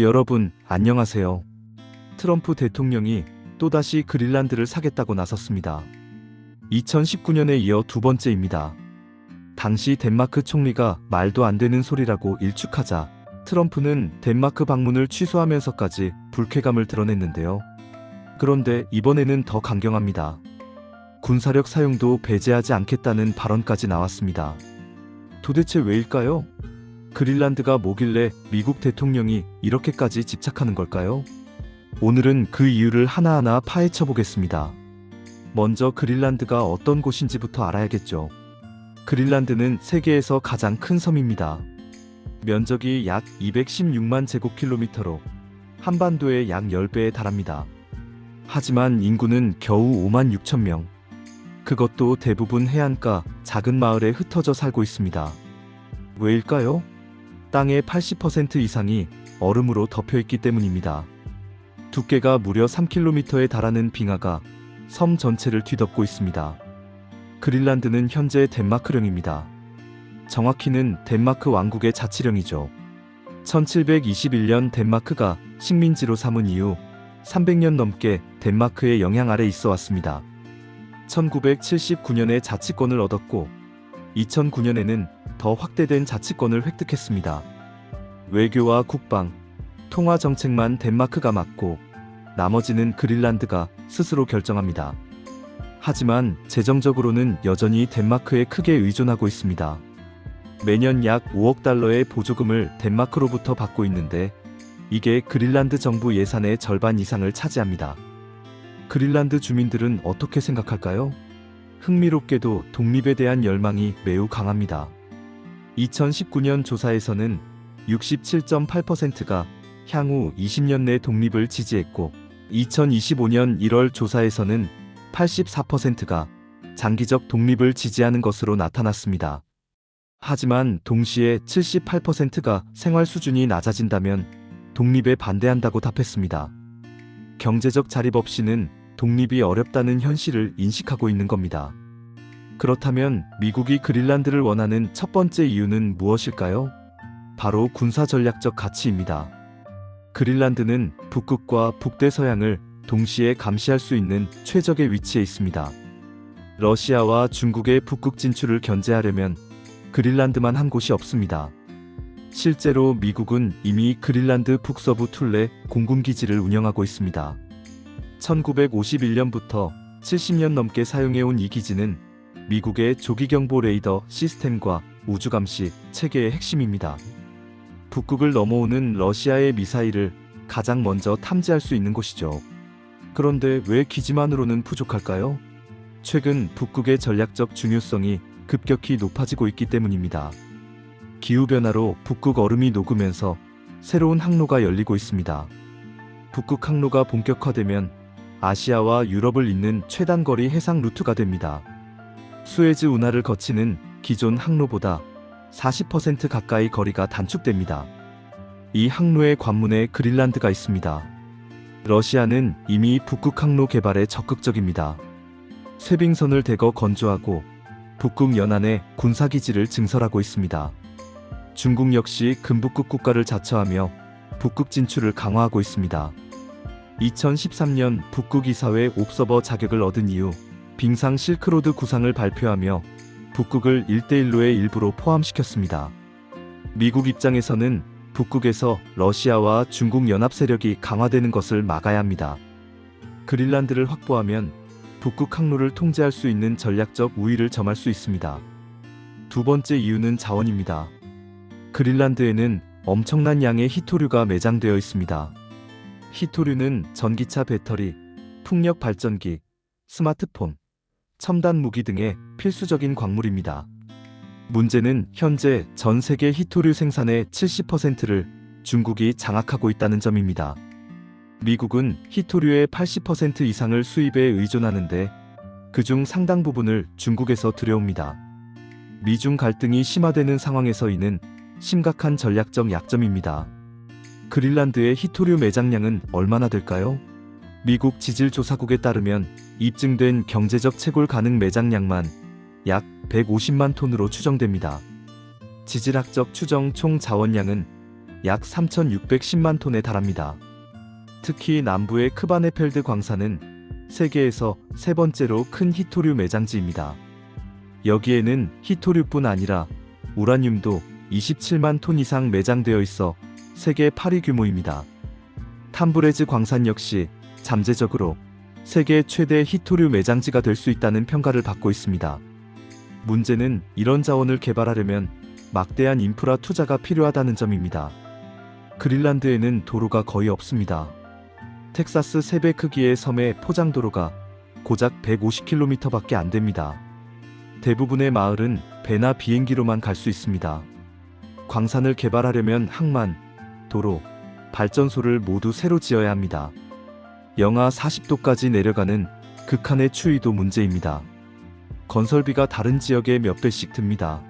여러분, 안녕하세요. 트럼프 대통령이 또다시 그린란드를 사겠다고 나섰습니다. 2019년에 이어 두 번째입니다. 당시 덴마크 총리가 말도 안 되는 소리라고 일축하자 트럼프는 덴마크 방문을 취소하면서까지 불쾌감을 드러냈는데요. 그런데 이번에는 더 강경합니다. 군사력 사용도 배제하지 않겠다는 발언까지 나왔습니다. 도대체 왜일까요? 그린란드가 뭐길래 미국 대통령이 이렇게까지 집착하는 걸까요? 오늘은 그 이유를 하나하나 파헤쳐 보겠습니다. 먼저 그린란드가 어떤 곳인지부터 알아야겠죠. 그린란드는 세계에서 가장 큰 섬입니다. 면적이 약 216만 제곱킬로미터로 한반도의 약 10배에 달합니다. 하지만 인구는 겨우 5만 6천 명. 그것도 대부분 해안가 작은 마을에 흩어져 살고 있습니다. 왜일까요? 땅의 80% 이상이 얼음으로 덮여있기 때문입니다. 두께가 무려 3km에 달하는 빙하가 섬 전체를 뒤덮고 있습니다. 그린란드는 현재 덴마크령입니다. 정확히는 덴마크 왕국의 자치령이죠. 1721년 덴마크가 식민지로 삼은 이후 300년 넘게 덴마크의 영향 아래 있어 왔습니다. 1979년에 자치권을 얻었고 2009년에는 더 확대된 자치권을 획득했습니다. 외교와 국방, 통화 정책만 덴마크가 맡고 나머지는 그린란드가 스스로 결정합니다. 하지만 재정적으로는 여전히 덴마크에 크게 의존하고 있습니다. 매년 약 5억 달러의 보조금을 덴마크로부터 받고 있는데 이게 그린란드 정부 예산의 절반 이상을 차지합니다. 그린란드 주민들은 어떻게 생각할까요? 흥미롭게도 독립에 대한 열망이 매우 강합니다. 2019년 조사에서는 67.8%가 향후 20년 내 독립을 지지했고 2025년 1월 조사에서는 84%가 장기적 독립을 지지하는 것으로 나타났습니다. 하지만 동시에 78%가 생활 수준이 낮아진다면 독립에 반대한다고 답했습니다. 경제적 자립 없이는 독립이 어렵다는 현실을 인식하고 있는 겁니다. 그렇다면 미국이 그린란드를 원하는 첫 번째 이유는 무엇일까요? 바로 군사전략적 가치입니다. 그린란드는 북극과 북대서양을 동시에 감시할 수 있는 최적의 위치에 있습니다. 러시아와 중국의 북극 진출을 견제하려면 그린란드만 한 곳이 없습니다. 실제로 미국은 이미 그린란드 북서부 툴레 공군기지를 운영하고 있습니다. 1951년부터 70년 넘게 사용해온 이 기지는 미국의 조기경보 레이더 시스템과 우주감시 체계의 핵심입니다. 북극을 넘어오는 러시아의 미사일을 가장 먼저 탐지할 수 있는 곳이죠. 그런데 왜 기지만으로는 부족할까요? 최근 북극의 전략적 중요성이 급격히 높아지고 있기 때문입니다. 기후변화로 북극 얼음이 녹으면서 새로운 항로가 열리고 있습니다. 북극 항로가 본격화되면 아시아와 유럽을 잇는 최단거리 해상 루트가 됩니다. 수에즈 운하를 거치는 기존 항로보다 40% 가까이 거리가 단축됩니다. 이 항로의 관문에 그린란드가 있습니다. 러시아는 이미 북극 항로 개발에 적극적입니다. 쇠빙선을 대거 건조하고 북극 연안에 군사기지를 증설하고 있습니다. 중국 역시 금북극 국가를 자처하며 북극 진출을 강화하고 있습니다. 2013년 북극 이사회 옵서버 자격을 얻은 이후 빙상 실크로드 구상을 발표하며 북극을 1대1로의 일부로 포함시켰습니다. 미국 입장에서는 북극에서 러시아와 중국 연합 세력이 강화되는 것을 막아야 합니다. 그린란드를 확보하면 북극 항로를 통제할 수 있는 전략적 우위를 점할 수 있습니다. 두 번째 이유는 자원입니다. 그린란드에는 엄청난 양의 히토류가 매장되어 있습니다. 히토류는 전기차 배터리, 풍력 발전기, 스마트폰, 첨단 무기 등의 필수적인 광물입니다. 문제는 현재 전 세계 히토류 생산의 70%를 중국이 장악하고 있다는 점입니다. 미국은 히토류의 80% 이상을 수입에 의존하는데 그중 상당 부분을 중국에서 들여옵니다. 미중 갈등이 심화되는 상황에서 이는 심각한 전략적 약점입니다. 그린란드의 히토류 매장량은 얼마나 될까요? 미국 지질조사국에 따르면 입증된 경제적 채굴 가능 매장량만 약 150만 톤으로 추정됩니다. 지질학적 추정 총 자원량은 약 3,610만 톤에 달합니다. 특히 남부의 크바네펠드 광산은 세계에서 세 번째로 큰 히토류 매장지입니다. 여기에는 히토류뿐 아니라 우라늄도 27만 톤 이상 매장되어 있어 세계 8위 규모입니다. 탐브레즈 광산 역시 잠재적으로 세계 최대 히토류 매장지가 될 수 있다는 평가를 받고 있습니다. 문제는 이런 자원을 개발하려면 막대한 인프라 투자가 필요하다는 점입니다. 그린란드에는 도로가 거의 없습니다. 텍사스 3배 크기의 섬의 포장도로가 고작 150km밖에 안 됩니다. 대부분의 마을은 배나 비행기로만 갈 수 있습니다. 광산을 개발하려면 항만, 도로, 발전소를 모두 새로 지어야 합니다. 영하 40도까지 내려가는 극한의 추위도 문제입니다. 건설비가 다른 지역의 몇 배씩 듭니다.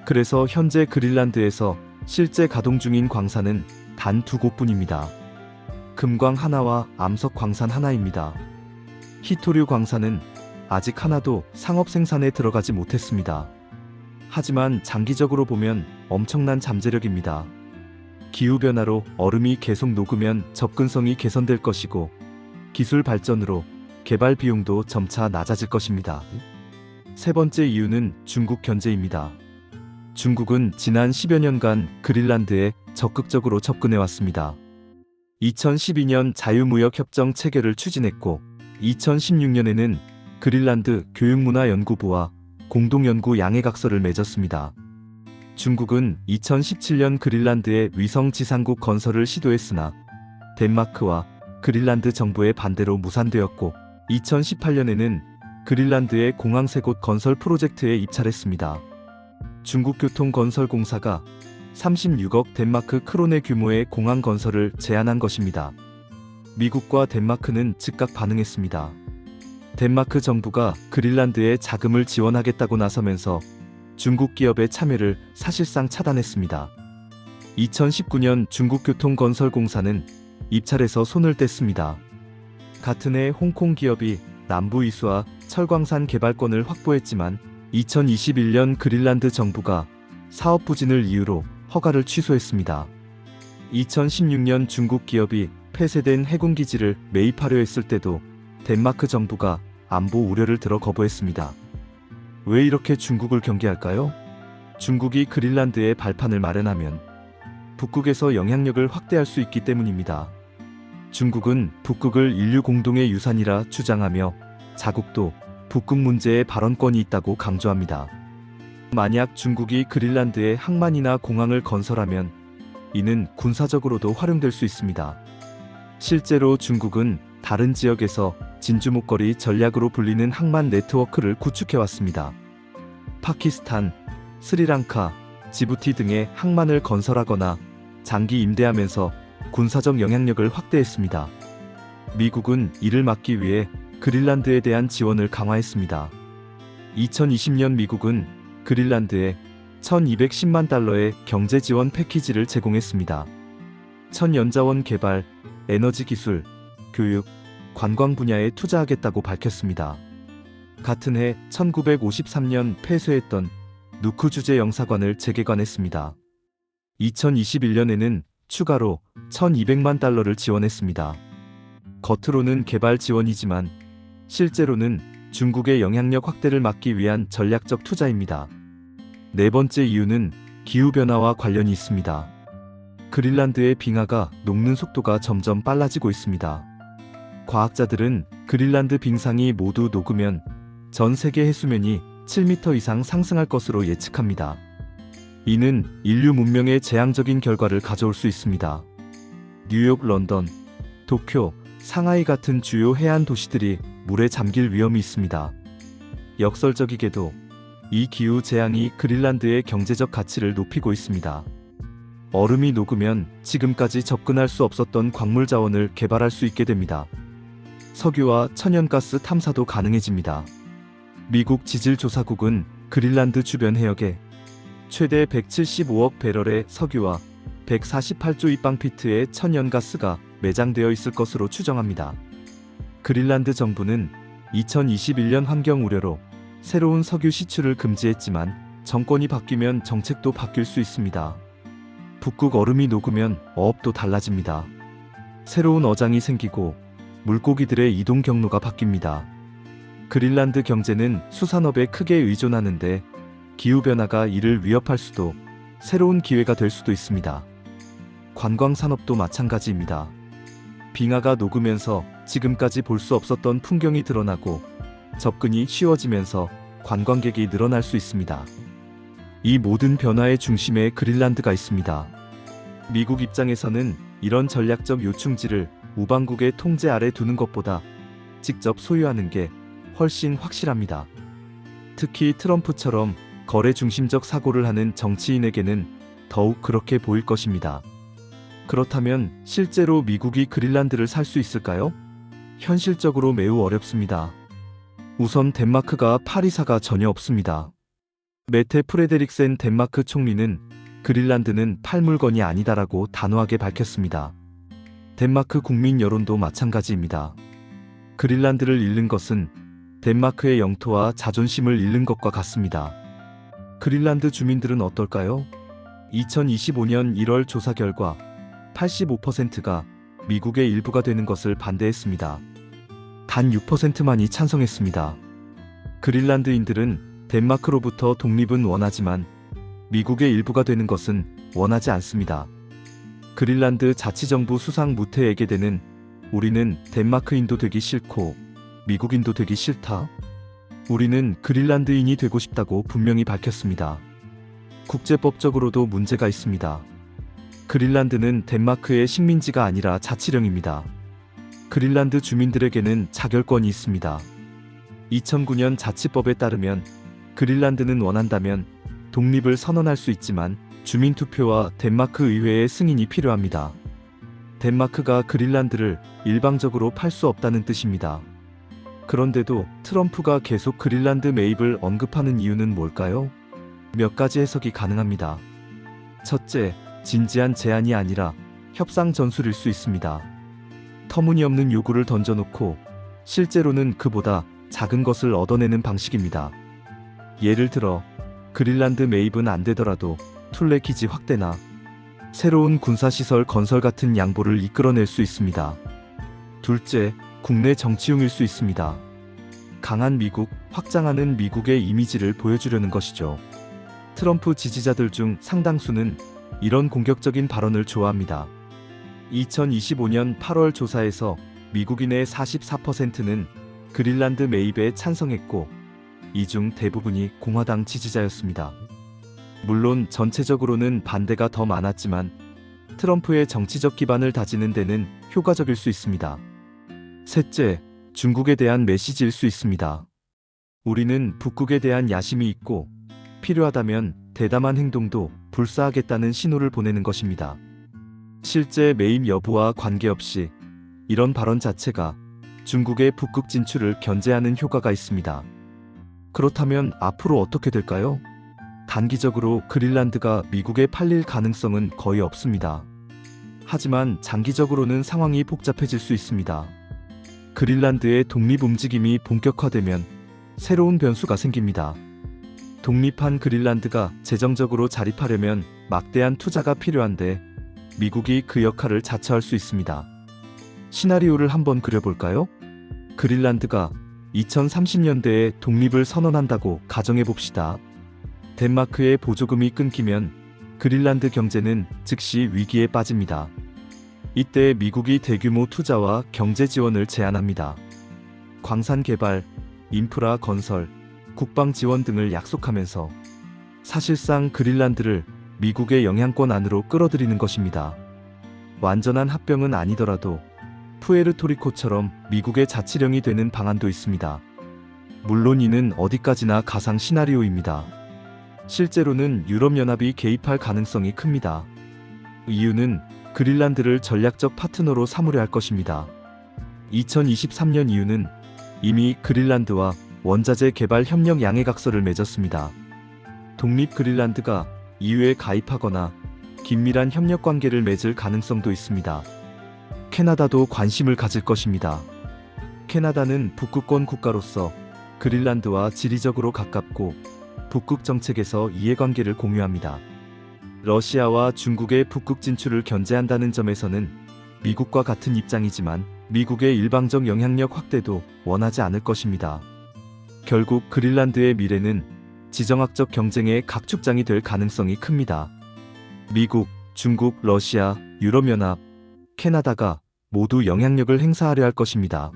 그래서 현재 그린란드에서 실제 가동 중인 광산은 단 2곳뿐입니다. 금광 하나와 암석 광산 하나입니다. 히토류 광산은 아직 하나도 상업 생산에 들어가지 못했습니다. 하지만 장기적으로 보면 엄청난 잠재력입니다. 기후변화로 얼음이 계속 녹으면 접근성이 개선될 것이고 기술 발전으로 개발 비용도 점차 낮아질 것입니다. 세 번째 이유는 중국 견제입니다. 중국은 지난 10여 년간 그린란드에 적극적으로 접근해왔습니다. 2012년 자유무역협정 체결을 추진했고 2016년에는 그린란드 교육문화연구부와 공동연구 양해각서를 맺었습니다. 중국은 2017년 그린란드의 위성 지상국 건설을 시도했으나 덴마크와 그린란드 정부의 반대로 무산되었고 2018년에는 그린란드의 공항 3곳 건설 프로젝트에 입찰했습니다. 중국교통건설공사가 36억 덴마크 크론의 규모의 공항 건설을 제안한 것입니다. 미국과 덴마크는 즉각 반응했습니다. 덴마크 정부가 그린란드에 자금을 지원하겠다고 나서면서 중국 기업의 참여를 사실상 차단했습니다. 2019년 중국교통건설공사는 입찰에서 손을 뗐습니다. 같은 해 홍콩 기업이 남부 이수와 철광산 개발권을 확보했지만 2021년 그린란드 정부가 사업 부진을 이유로 허가를 취소했습니다. 2016년 중국 기업이 폐쇄된 해군기지를 매입하려 했을 때도 덴마크 정부가 안보 우려를 들어 거부했습니다. 왜 이렇게 중국을 경계할까요? 중국이 그린란드에 발판을 마련하면 북극에서 영향력을 확대할 수 있기 때문입니다. 중국은 북극을 인류 공동의 유산이라 주장하며 자국도 북극 문제에 발언권이 있다고 강조합니다. 만약 중국이 그린란드에 항만이나 공항을 건설하면 이는 군사적으로도 활용될 수 있습니다. 실제로 중국은 다른 지역에서 진주목걸이 전략으로 불리는 항만 네트워크를 구축해왔습니다. 파키스탄, 스리랑카, 지부티 등의 항만을 건설하거나 장기 임대하면서 군사적 영향력을 확대했습니다. 미국은 이를 막기 위해 그린란드에 대한 지원을 강화했습니다. 2020년 미국은 그린란드에 1,210만 달러의 경제 지원 패키지를 제공했습니다. 천연자원 개발, 에너지 기술, 교육, 관광 분야에 투자하겠다고 밝혔습니다. 같은 해 1953년 폐쇄했던 누크 주재 영사관을 재개관했습니다. 2021년에는 추가로 1,200만 달러를 지원했습니다. 겉으로는 개발 지원이지만 실제로는 중국의 영향력 확대를 막기 위한 전략적 투자입니다. 네 번째 이유는 기후변화와 관련이 있습니다. 그린란드의 빙하가 녹는 속도가 점점 빨라지고 있습니다. 과학자들은 그린란드 빙상이 모두 녹으면 전 세계 해수면이 7m 이상 상승할 것으로 예측합니다. 이는 인류 문명에 재앙적인 결과를 가져올 수 있습니다. 뉴욕, 런던, 도쿄, 상하이 같은 주요 해안 도시들이 물에 잠길 위험이 있습니다. 역설적이게도 이 기후 재앙이 그린란드의 경제적 가치를 높이고 있습니다. 얼음이 녹으면 지금까지 접근할 수 없었던 광물 자원을 개발할 수 있게 됩니다. 석유와 천연가스 탐사도 가능해집니다. 미국 지질조사국은 그린란드 주변 해역에 최대 175억 배럴의 석유와 148조 입방피트의 천연가스가 매장되어 있을 것으로 추정합니다. 그린란드 정부는 2021년 환경 우려로 새로운 석유 시출을 금지했지만 정권이 바뀌면 정책도 바뀔 수 있습니다. 북극 얼음이 녹으면 어업도 달라집니다. 새로운 어장이 생기고 물고기들의 이동 경로가 바뀝니다. 그린란드 경제는 수산업에 크게 의존하는데 기후변화가 이를 위협할 수도, 새로운 기회가 될 수도 있습니다. 관광 산업도 마찬가지입니다. 빙하가 녹으면서 지금까지 볼 수 없었던 풍경이 드러나고 접근이 쉬워지면서 관광객이 늘어날 수 있습니다. 이 모든 변화의 중심에 그린란드가 있습니다. 미국 입장에서는 이런 전략적 요충지를 우방국의 통제 아래 두는 것보다 직접 소유하는 게 훨씬 확실합니다. 특히 트럼프처럼 거래 중심적 사고를 하는 정치인에게는 더욱 그렇게 보일 것입니다. 그렇다면 실제로 미국이 그린란드를 살 수 있을까요? 현실적으로 매우 어렵습니다. 우선 덴마크가 파리사가 전혀 없습니다. 메테 프레데릭센 덴마크 총리는 그린란드는 팔 물건이 아니다라고 단호하게 밝혔습니다. 덴마크 국민 여론도 마찬가지입니다. 그린란드를 잃는 것은 덴마크의 영토와 자존심을 잃는 것과 같습니다. 그린란드 주민들은 어떨까요? 2025년 1월 조사 결과 85%가 미국의 일부가 되는 것을 반대했습니다. 단 6%만이 찬성했습니다. 그린란드인들은 덴마크로부터 독립은 원하지만 미국의 일부가 되는 것은 원하지 않습니다. 그린란드 자치정부 수상 무태에게되는 우리는 덴마크인도 되기 싫고 미국인도 되기 싫다. 우리는 그린란드인이 되고 싶다고 분명히 밝혔습니다. 국제법적으로도 문제가 있습니다. 그린란드는 덴마크의 식민지가 아니라 자치령입니다. 그린란드 주민들에게는 자결권이 있습니다. 2009년 자치법에 따르면 그린란드는 원한다면 독립을 선언할 수 있지만 주민투표와 덴마크 의회의 승인이 필요합니다. 덴마크가 그린란드를 일방적으로 팔 수 없다는 뜻입니다. 그런데도 트럼프가 계속 그린란드 매입을 언급하는 이유는 뭘까요? 몇 가지 해석이 가능합니다. 첫째, 진지한 제안이 아니라 협상 전술일 수 있습니다. 터무니없는 요구를 던져놓고 실제로는 그보다 작은 것을 얻어내는 방식입니다. 예를 들어 그린란드 매입은 안 되더라도 툴레 기지 확대나 새로운 군사시설 건설 같은 양보를 이끌어낼 수 있습니다. 둘째, 국내 정치용일 수 있습니다. 강한 미국, 확장하는 미국의 이미지를 보여주려는 것이죠. 트럼프 지지자들 중 상당수는 이런 공격적인 발언을 좋아합니다. 2025년 8월 조사에서 미국인의 44%는 그린란드 매입에 찬성했고 이 중 대부분이 공화당 지지자였습니다. 물론 전체적으로는 반대가 더 많았지만 트럼프의 정치적 기반을 다지는 데는 효과적일 수 있습니다. 셋째, 중국에 대한 메시지일 수 있습니다. 우리는 북극에 대한 야심이 있고 필요하다면 대담한 행동도 불사하겠다는 신호를 보내는 것입니다. 실제 매입 여부와 관계없이 이런 발언 자체가 중국의 북극 진출을 견제하는 효과가 있습니다. 그렇다면 앞으로 어떻게 될까요? 단기적으로 그린란드가 미국에 팔릴 가능성은 거의 없습니다. 하지만 장기적으로는 상황이 복잡해질 수 있습니다. 그린란드의 독립 움직임이 본격화되면 새로운 변수가 생깁니다. 독립한 그린란드가 재정적으로 자립하려면 막대한 투자가 필요한데 미국이 그 역할을 자처할 수 있습니다. 시나리오를 한번 그려볼까요? 그린란드가 2030년대에 독립을 선언한다고 가정해봅시다. 덴마크의 보조금이 끊기면 그린란드 경제는 즉시 위기에 빠집니다. 이때 미국이 대규모 투자와 경제 지원을 제안합니다. 광산 개발, 인프라 건설, 국방 지원 등을 약속하면서 사실상 그린란드를 미국의 영향권 안으로 끌어들이는 것입니다. 완전한 합병은 아니더라도 푸에르토리코처럼 미국의 자치령이 되는 방안도 있습니다. 물론 이는 어디까지나 가상 시나리오입니다. 실제로는 유럽연합이 개입할 가능성이 큽니다. 이유는 그린란드를 전략적 파트너로 삼으려 할 것입니다. 2023년 이유는 이미 그린란드와 원자재 개발 협력 양해각서를 맺었습니다. 독립 그린란드가 EU에 가입하거나 긴밀한 협력 관계를 맺을 가능성도 있습니다. 캐나다도 관심을 가질 것입니다. 캐나다는 북극권 국가로서 그린란드와 지리적으로 가깝고 북극 정책에서 이해관계를 공유합니다. 러시아와 중국의 북극 진출을 견제한다는 점에서는 미국과 같은 입장이지만 미국의 일방적 영향력 확대도 원하지 않을 것입니다. 결국 그린란드의 미래는 지정학적 경쟁의 각축장이 될 가능성이 큽니다. 미국, 중국, 러시아, 유럽연합, 캐나다가 모두 영향력을 행사하려 할 것입니다.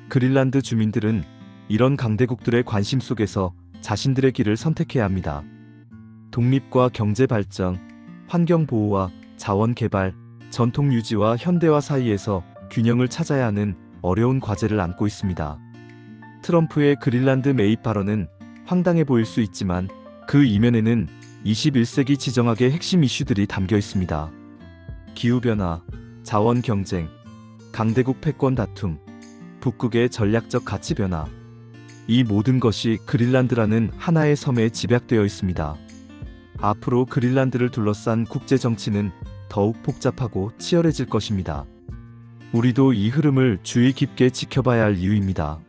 그린란드 주민들은 이런 강대국들의 관심 속에서 자신들의 길을 선택해야 합니다. 독립과 경제 발전, 환경 보호와 자원 개발, 전통 유지와 현대화 사이에서 균형을 찾아야 하는 어려운 과제를 안고 있습니다. 트럼프의 그린란드 매입 발언은 황당해 보일 수 있지만 그 이면에는 21세기 지정학의 핵심 이슈들이 담겨 있습니다. 기후변화, 자원 경쟁, 강대국 패권 다툼, 북극의 전략적 가치 변화. 이 모든 것이 그린란드라는 하나의 섬에 집약되어 있습니다. 앞으로 그린란드를 둘러싼 국제 정치는 더욱 복잡하고 치열해질 것입니다. 우리도 이 흐름을 주의 깊게 지켜봐야 할 이유입니다.